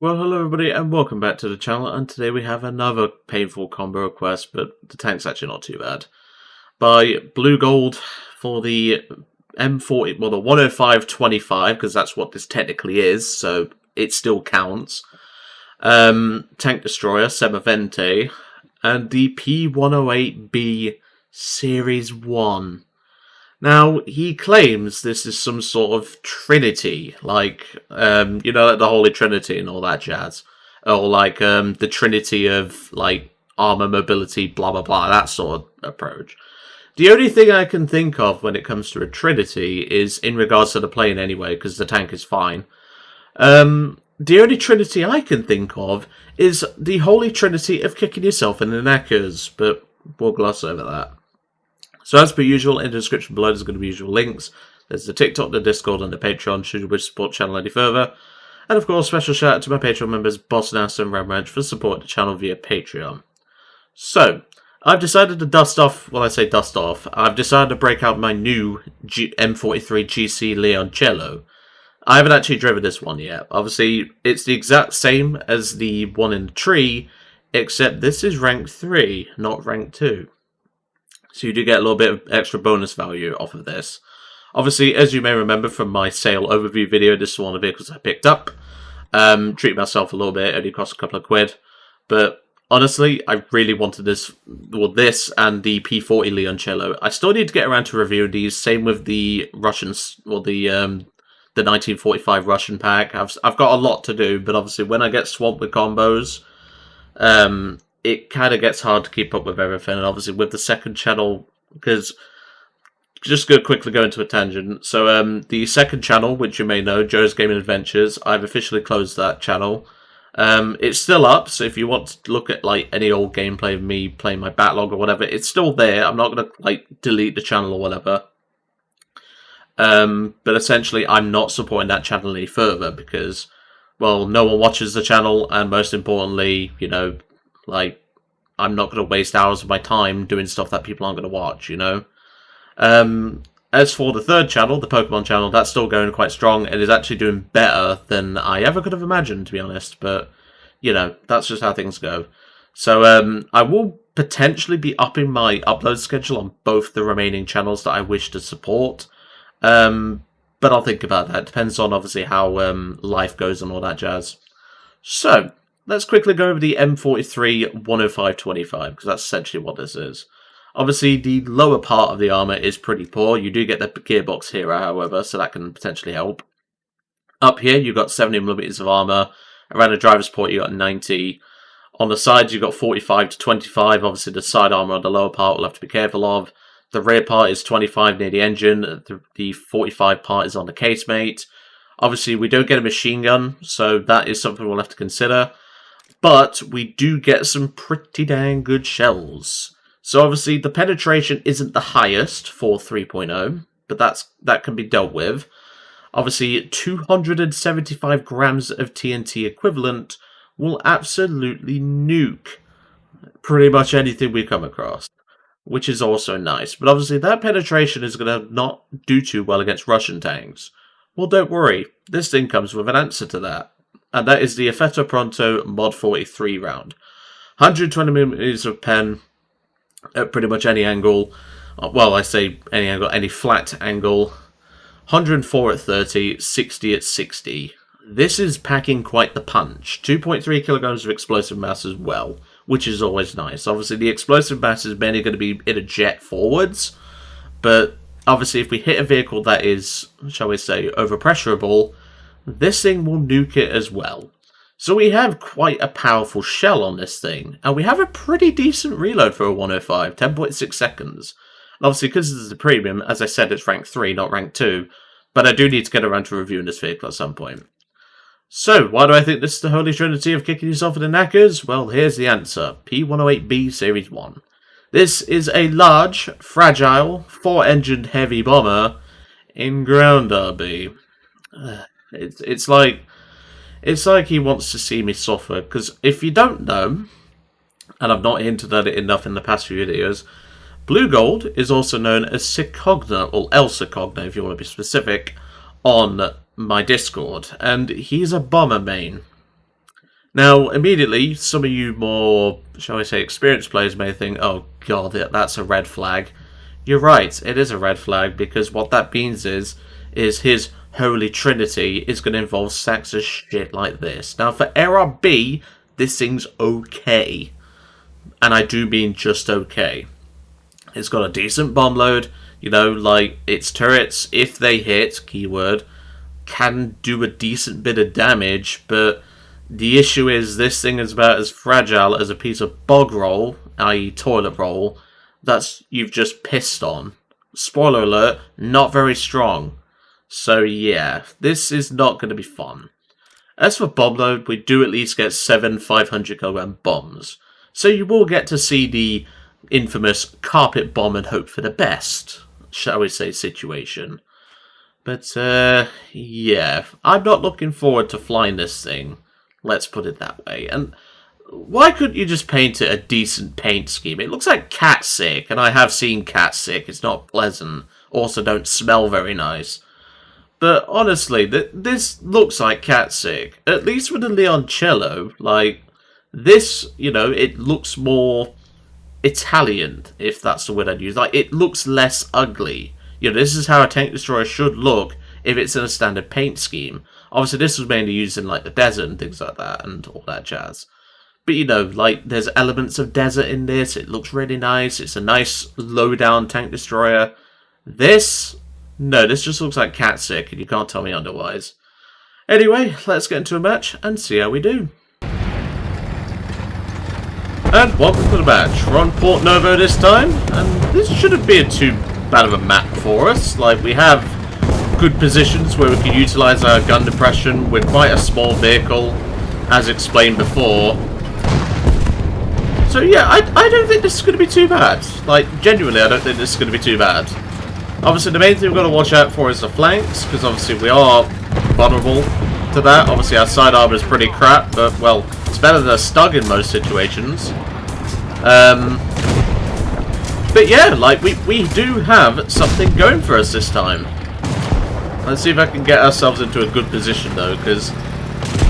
Well, hello everybody, and welcome back to the channel. And today we have another painful combo request, but the tank's actually not too bad. By Bluegold for the M40, well, the 105-25, because that's what this technically is, so it still counts. Tank Destroyer Semovente, and the P.108B Series 1. Now, he claims this is some sort of trinity, like, like the Holy Trinity and all that jazz. Or like the trinity of, like, armor mobility, blah, blah, blah, that sort of approach. The only thing I can think of when it comes to a trinity is in regards to the plane anyway, because the tank is fine. The only trinity I can think of is the Holy Trinity of kicking yourself in the knackers, but we'll gloss over that. So as per usual, in the description below there's going to be usual links. There's the TikTok, the Discord, and the Patreon, should you wish to support the channel any further. And of course, special shout out to my Patreon members, Boss Nasta and Ram Ranch, for supporting the channel via Patreon. So, I've decided to dust off, well I say dust off, I've decided to break out my new M43 GC Leoncello. I haven't actually driven this one yet. Obviously, it's the exact same as the one in the tree, except this is rank 3, not rank 2. So you do get a little bit of extra bonus value off of this. Obviously, as you may remember from my sale overview video, this is one of the vehicles I picked up. Treated myself a little bit, it only cost a couple of quid. But honestly, I really wanted this, well, this and the P40 Leoncello. I still need to get around to reviewing these. Same with the Russians, or the 1945 Russian pack. I've got a lot to do, but obviously when I get swamped with combos, it kind of gets hard to keep up with everything, and obviously with the second channel, because just go quickly go into a tangent. So the second channel, which you may know, Joe's Gaming Adventures, I've officially closed that channel. It's still up, so if you want to look at like any old gameplay of me playing my backlog or whatever, it's still there. I'm not going to like delete the channel or whatever. But essentially, I'm not supporting that channel any further because, well, no one watches the channel, and most importantly, you know, like, I'm not going to waste hours of my time doing stuff that people aren't going to watch, you know? As for the third channel, the Pokemon channel, that's still going quite strong and is actually doing better than I ever could have imagined, to be honest. But, you know, that's just how things go. So, I will potentially be upping my upload schedule on both the remaining channels that I wish to support. But I'll think about that. It depends on, obviously, how life goes and all that jazz. So, let's quickly go over the M43 105-25, because that's essentially what this is. Obviously, the lower part of the armour is pretty poor. You do get the gearbox hero, however, so that can potentially help. Up here, you've got 70mm of armour. Around the driver's port, you've got 90. On the sides, you've got 45-25. Obviously, the side armour on the lower part we'll have to be careful of. The rear part is 25 near the engine. The 45 part is on the casemate. Obviously, we don't get a machine gun, so that is something we'll have to consider. But we do get some pretty dang good shells. So obviously the penetration isn't the highest for 3.0, but that can be dealt with. Obviously 275 grams of TNT equivalent will absolutely nuke pretty much anything we come across, which is also nice. But obviously that penetration is going to not do too well against Russian tanks. Well, don't worry, this thing comes with an answer to that. And that is the Effetto Pronto Mod 43 round. 120mm of pen at pretty much any angle. Well, I say any angle, any flat angle. 104 at 30, 60 at 60. This is packing quite the punch. 2.3 kilograms of explosive mass as well, which is always nice. Obviously, the explosive mass is mainly going to be in a jet forwards. But obviously, if we hit a vehicle that is, shall we say, overpressurable, this thing will nuke it as well. So we have quite a powerful shell on this thing, and we have a pretty decent reload for a 105, 10.6 seconds. And obviously, because this is a premium, as I said, it's rank 3, not rank 2, but I do need to get around to reviewing this vehicle at some point. So, why do I think this is the Holy Trinity of kicking yourself in the knackers? Well, here's the answer. P.108B Series 1. This is a large, fragile, 4-engined heavy bomber in ground derby. It's like he wants to see me suffer, because if you don't know, and I've not hinted at it enough in the past few videos, Bluegold is also known as Secogna, or El Secogna if you want to be specific, on my Discord, and he's a bomber main. Now, immediately, some of you more, shall I say, experienced players may think, oh god, that's a red flag. You're right, it is a red flag, because what that means is his Holy Trinity is going to involve stacks of shit like this. Now, for Error B, this thing's okay. And I do mean just okay. It's got a decent bomb load, you know, like, its turrets, if they hit, keyword, can do a decent bit of damage, but the issue is this thing is about as fragile as a piece of bog roll, i.e. toilet roll, that's you've just pissed on. Spoiler alert, not very strong. So yeah, this is not going to be fun. As for bomb load, we do at least get 7 500kg bombs. So you will get to see the infamous carpet bomb and hope for the best, shall we say, situation. But, yeah, I'm not looking forward to flying this thing. Let's put it that way. And why couldn't you just paint it a decent paint scheme? It looks like cat sick, and I have seen cat sick. It's not pleasant. Also, don't smell very nice. But honestly, this looks like cat sick. At least with the Leoncello, like, this, you know, it looks more Italian, if that's the word I'd use. Like, it looks less ugly. You know, this is how a tank destroyer should look if it's in a standard paint scheme. Obviously, this was mainly used in, like, the desert and things like that, and all that jazz. But, you know, like, there's elements of desert in this. It looks really nice. It's a nice, low-down tank destroyer. This? No, this just looks like cat sick, and you can't tell me otherwise. Anyway, let's get into a match and see how we do. And welcome to the match. We're on Port Novo this time, and this shouldn't be too bad of a map for us. Like, we have good positions where we can utilise our gun depression with quite a small vehicle, as explained before. So yeah, I don't think this is going to be too bad. Like, genuinely, I don't think this is going to be too bad. Obviously, the main thing we've got to watch out for is the flanks, because obviously we are vulnerable to that. Obviously, our side armor is pretty crap, but, well, it's better than a stug in most situations. But yeah, like, we do have something going for us this time. Let's see if I can get ourselves into a good position, though, because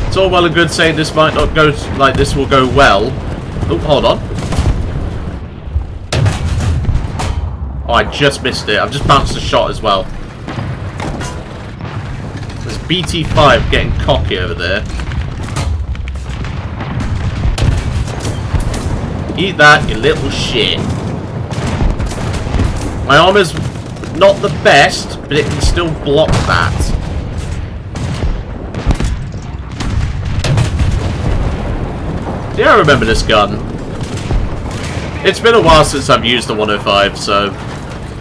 it's all well and good saying this might not go, like, this will go well. Oh, hold on. Oh, I just missed it. I've just bounced a shot as well. There's BT5 getting cocky over there. Eat that, you little shit. My armor's not the best, but it can still block that. Yeah, I remember this gun. It's been a while since I've used the 105, so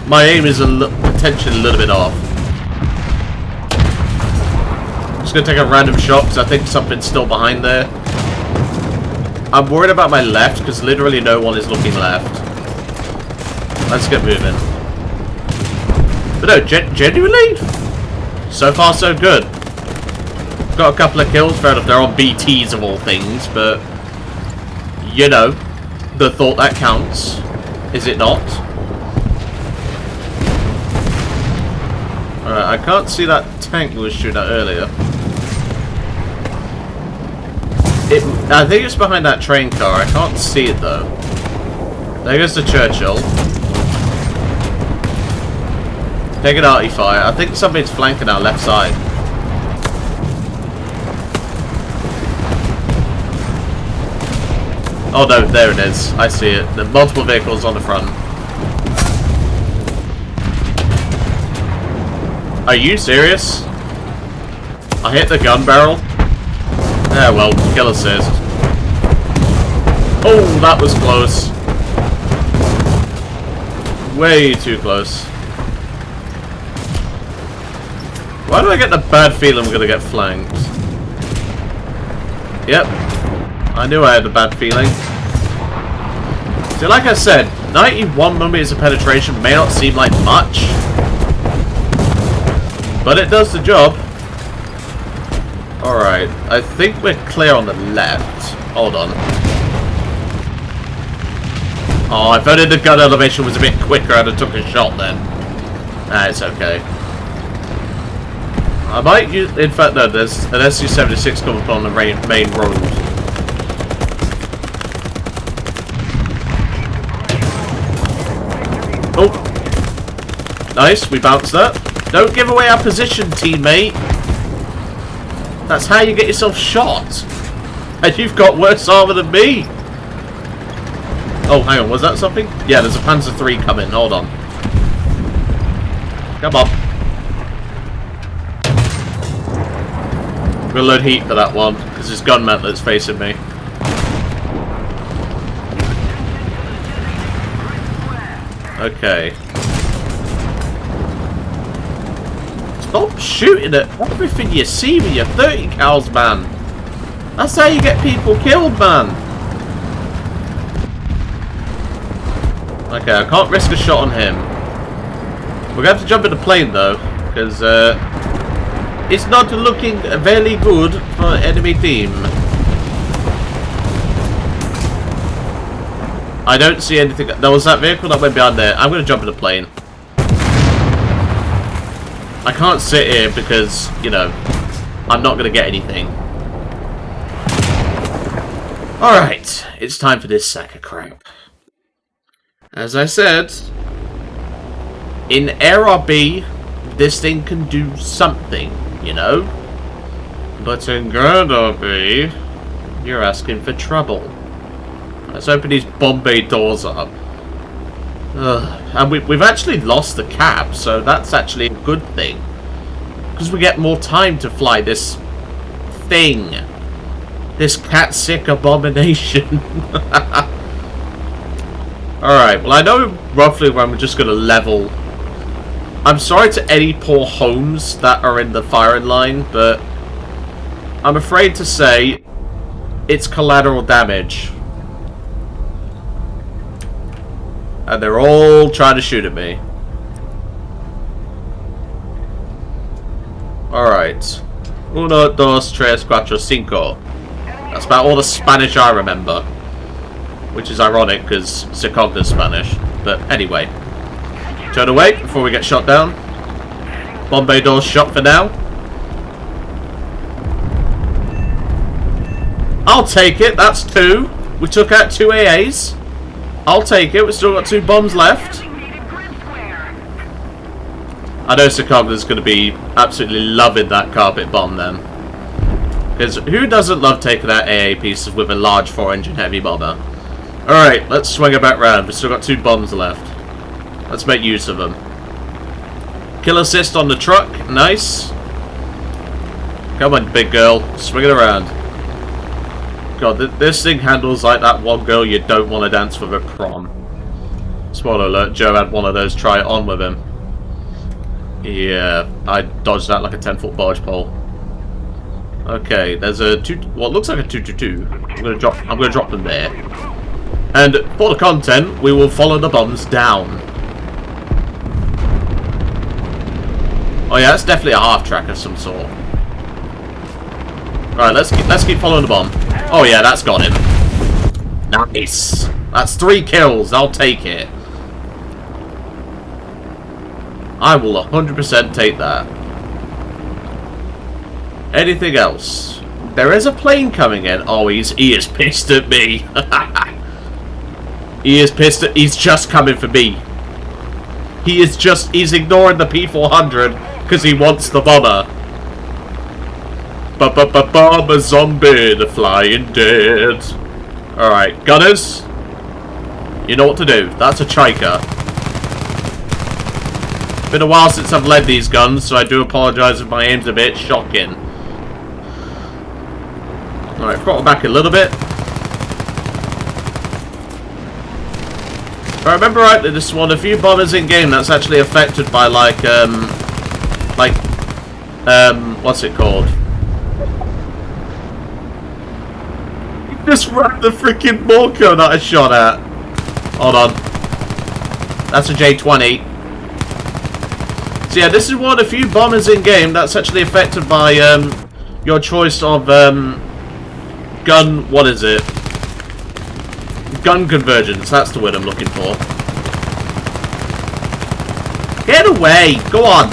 my aim is potentially a little bit off. I'm just going to take a random shot because I think something's still behind there. I'm worried about my left because literally no one is looking left. Let's get moving. But no, genuinely, so far so good. Got a couple of kills, fair enough, they're on BTs of all things, but you know, the thought that counts, is it not? Alright, I can't see that tank we was shooting at earlier. I think it's behind that train car, I can't see it though. There goes the Churchill. Take an arty fire. I think something's flanking our left side. Oh no, there it is. I see it. There are multiple vehicles on the front. Are you serious? I hit the gun barrel. Yeah, well, kill assist. Oh, that was close. Way too close. Why do I get the bad feeling we're gonna get flanked? Yep. I knew I had a bad feeling. See, like I said, 91 millimeters of penetration may not seem like much, but it does the job. Alright, I think we're clear on the left. Hold on. Oh, if only the gun elevation was a bit quicker, I'd have took a shot then. Nah, it's okay. I might use... In fact, no, there's an SU-76 coming up on the main road. Oh. Nice, we bounced that. Don't give away our position, teammate. That's how you get yourself shot. And you've got worse armor than me. Oh, hang on, was that something? Yeah, there's a Panzer III coming. Hold on. Come on. I'm gonna load heat for that one, because it's gun mantlet's facing me. Okay. Stop shooting at everything you see with your 30 cals, man. That's how you get people killed, man. Okay, I can't risk a shot on him. We're going to have to jump in the plane, though, because it's not looking very good for enemy team. I don't see anything. There was that vehicle that went behind there. I'm going to jump in the plane. I can't sit here because, you know, I'm not going to get anything. Alright, it's time for this sack of crap. As I said, in Era B, this thing can do something, you know? But in Grand B, you're asking for trouble. Let's open these Bombay doors up. And we've actually lost the cab, so that's actually a good thing. Because we get more time to fly this thing. This cat-sick abomination. Alright, well I know roughly where I'm just going to level. I'm sorry to any poor homes that are in the firing line, but I'm afraid to say it's collateral damage. And they're all trying to shoot at me. Alright. 1, 2, 3, 4, 5. That's about all the Spanish I remember. Which is ironic, because Secogna's Spanish. But anyway. Turn away before we get shot down. Bombay doors shot for now. I'll take it, that's 2. We took out 2 AAs. I'll take it, we've still got 2 bombs left. I know Secogna's going to be absolutely loving that carpet bomb then. Because who doesn't love taking out AA pieces with a large 4-engine heavy bomber? Alright, let's swing it back round. We've still got 2 bombs left. Let's make use of them. Kill assist on the truck. Nice. Come on, big girl. Swing it around. God, this thing handles like that one girl you don't want to dance with at prom. Spoiler alert, Joe had one of those try it on with him. Yeah, I dodged that like a 10-foot barge pole. Okay, there's a what looks like a 222. I'm gonna drop them there. And for the content, we will follow the bombs down. Oh yeah, that's definitely a half track of some sort. Alright, let's keep following the bomb. Oh yeah, that's got him. Nice. That's 3 kills. I'll take it. I will 100% take that. Anything else? There is a plane coming in. Oh, he is pissed at me. He is pissed at... He's just coming for me. He's ignoring the P400 because he wants the bomber. Bomber zombie, the flying dead. Alright, gunners. You know what to do. That's a Chiker. Been a while since I've led these guns, so I do apologise if my aim's a bit shocking. Alright, throttle back a little bit. If I remember rightly, this is one of the few bombers in game that's actually affected by what's it called? Just ran the freaking Morco that I shot at. Hold on. That's a J20. So yeah, this is one of the few bombers in game that's actually affected by your choice of gun. What is it? Gun convergence. That's the word I'm looking for. Get away! Go on.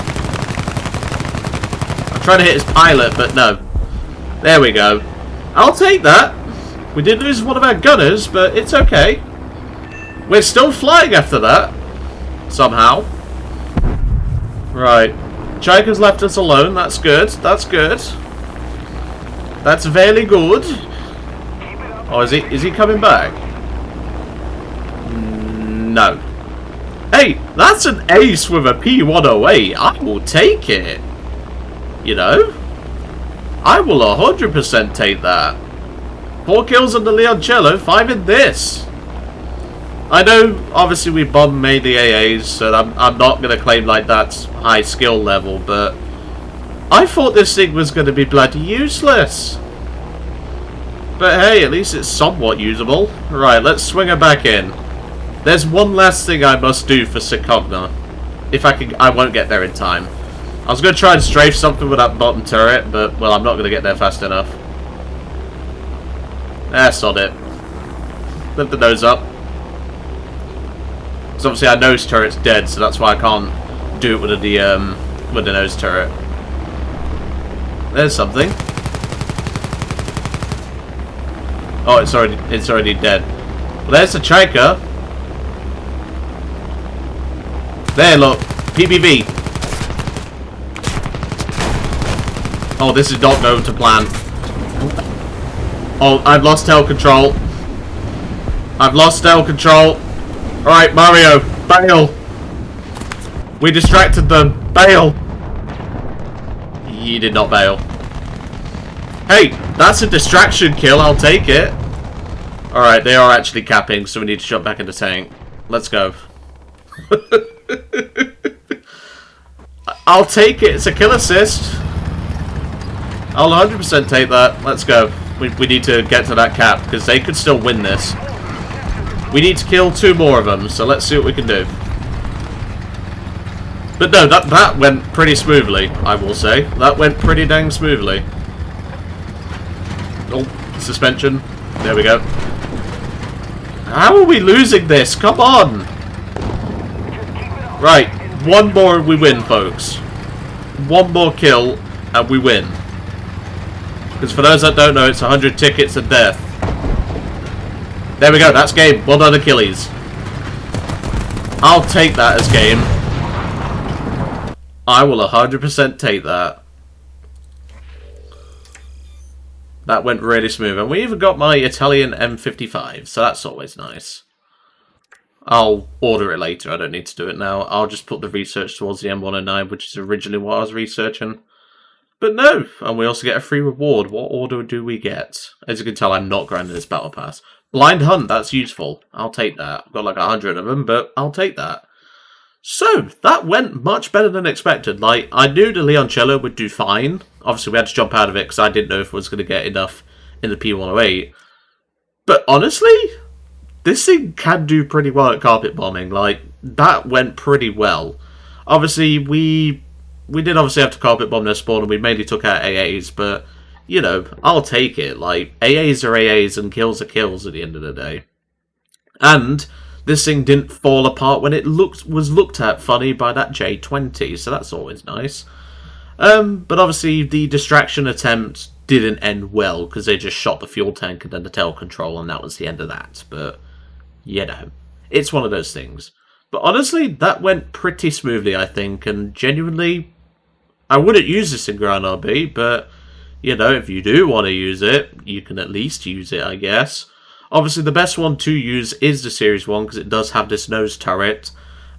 I'm trying to hit his pilot, but no. There we go. I'll take that. We did lose one of our gunners, but it's okay. We're still flying after that. somehow. Right. Chika's left us alone. That's good. That's good. That's very good. Oh, is he coming back? No. Hey, that's an ace with a P.108. I will take it. You know? I will 100% take that. 4 kills on the Leoncello, 5 in this. I know, obviously, we bombed made the AAs, so I'm not going to claim like that's high skill level, but I thought this thing was going to be bloody useless. But hey, at least it's somewhat usable. Right, let's swing her back in. There's one last thing I must do for Secogna. If I can, I won't get there in time. I was going to try and strafe something with that bottom turret, but, well, I'm not going to get there fast enough. That's not it. Lift the nose up. Because obviously our nose turret's dead, so that's why I can't do it with the nose turret. There's something. Oh, it's already dead. Well, there's the Chika. There, look. PBV. Oh, this is not going to plan. Oh, I've lost tail control. I've lost tail control. Alright, Mario, bail. We distracted them. Bail. He did not bail. Hey, that's a distraction kill. I'll take it. Alright, they are actually capping, so we need to jump back in the tank. Let's go. I'll take it. It's a kill assist. I'll 100% take that. Let's go. We need to get to that cap, because they could still win this. We need to kill 2 more of them, so let's see what we can do. But no, that went pretty smoothly, I will say. That went pretty dang smoothly. Oh, suspension. There we go. How are we losing this? Come on! Right, 1 more we win, folks. 1 more kill, and we win. Because for those that don't know, it's 100 tickets of death. There we go, that's game. Well done, Achilles. I'll take that as game. I will 100% take that. That went really smooth. And we even got my Italian M55, so that's always nice. I'll order it later, I don't need to do it now. I'll just put the research towards the M109, which is originally what I was researching. But no, and we also get a free reward. What order do we get? As you can tell, I'm not grinding this battle pass. Blind Hunt, that's useful. I'll take that. I've got like 100 of them, but I'll take that. So, that went much better than expected. Like, I knew the Leoncello would do fine. Obviously, we had to jump out of it because I didn't know if I was going to get enough in the P108. But honestly, this thing can do pretty well at carpet bombing. Like, that went pretty well. Obviously, we did obviously have to carpet bomb their spawn, and we mainly took out AAs, but, you know, I'll take it. Like, AAs are AAs, and kills are kills at the end of the day. And this thing didn't fall apart when it was looked at funny by that J20, so that's always nice. But obviously, the distraction attempt didn't end well, because they just shot the fuel tank and then the tail control, and that was the end of that. But, you know, it's one of those things. But honestly, that went pretty smoothly, I think, and genuinely, I wouldn't use this in Grand RB, but, you know, if you do want to use it, you can at least use it, I guess. Obviously, the best one to use is the Series 1, because it does have this nose turret.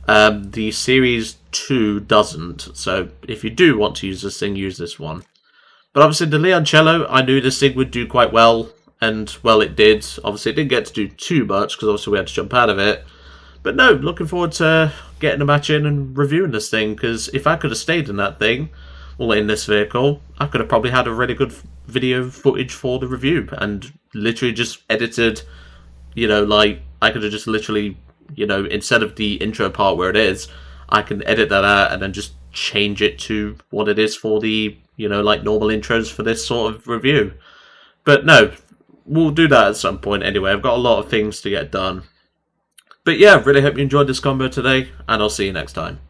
The Series 2 doesn't, so if you do want to use this thing, use this one. But obviously, the Leoncello, I knew this thing would do quite well, and, well, it did. Obviously, it didn't get to do too much, because obviously we had to jump out of it. But no, looking forward to getting a match in and reviewing this thing, because if I could have stayed in that thing, well, in this vehicle, I could have probably had a really good video footage for the review, and literally just edited, you know, like, I could have just literally, you know, instead of the intro part where it is, I can edit that out and then just change it to what it is for the, you know, like, normal intros for this sort of review. But no, we'll do that at some point anyway. I've got a lot of things to get done. But yeah, really hope you enjoyed this combo today, and I'll see you next time.